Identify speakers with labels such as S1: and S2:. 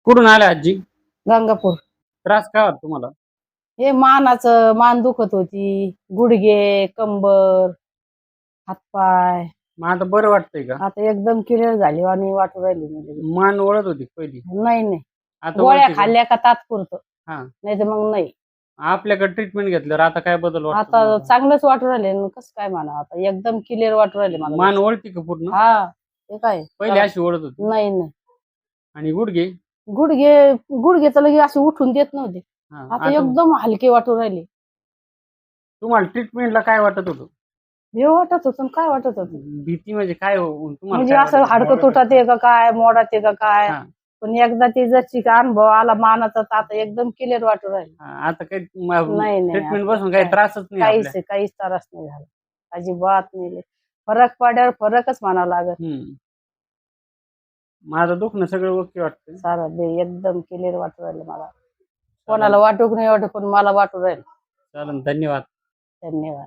S1: कुठून आल्या आजी?
S2: गंगापूर.
S1: त्रास काय होता तुम्हाला?
S2: हे मान दुखत होती, गुडघे, कंबर, हातपाय.
S1: मग आता बरं वाटतंय का?
S2: आता एकदम क्लिअर झाली आणि वाटू राहिली मला.
S1: मान वळत होती पहिली,
S2: नाही
S1: आता
S2: गोळ्या
S1: वळते का?
S2: खाल्ल्या का तात्पुरतं,
S1: हा.
S2: नाही तर मग नाही.
S1: आपल्याकडे ट्रीटमेंट घेतल्यावर आता काय बदल वाटतो
S2: आता
S1: तुम्हाला?
S2: चांगलंच वाटू राहिले. कसं काय म्हणा, आता एकदम क्लिअर वाटू राहिले मला.
S1: मान वळती का पूर्ण?
S2: हा, ते काय
S1: पहिले अशी वळत होती.
S2: नाही
S1: आणि गुडघे?
S2: गुडघे तर लगे असे उठून देत नव्हते.
S1: हा,
S2: आता एकदम हलके वाटू राहिले.
S1: तुम्हाला ट्रीटमेंटला काय वाटत होतं?
S2: हे वाटत होतं काय वाटत होतं,
S1: भीती म्हणजे काय तुम्हाला
S2: म्हणजे
S1: काय
S2: असं
S1: वाटत
S2: हाडकं
S1: होतं?
S2: तुटत आहे का काय, मोडात आहे का काय.
S1: हा.
S2: पण एकदा ते जशी अनुभव आला मानाचा, तर आता एकदम क्लिअर वाटू राहील.
S1: आता काही
S2: नाही
S1: ट्रीटमेंट
S2: आता
S1: बसून काही त्रासच नाही आपल्या.
S2: काहीच त्रास नाही झाला, अजिबात नाही. फरक पड्यावर फरकच म्हणावं लागत.
S1: माझं दुखणं सगळं ओके वाटतं.
S2: सारं एकदम क्लिअर वाटू राहिलं मला. कोणाला वाटूक नाही वाटत, पण मला वाटू राहील.
S1: चालेल, धन्यवाद.
S2: धन्यवाद.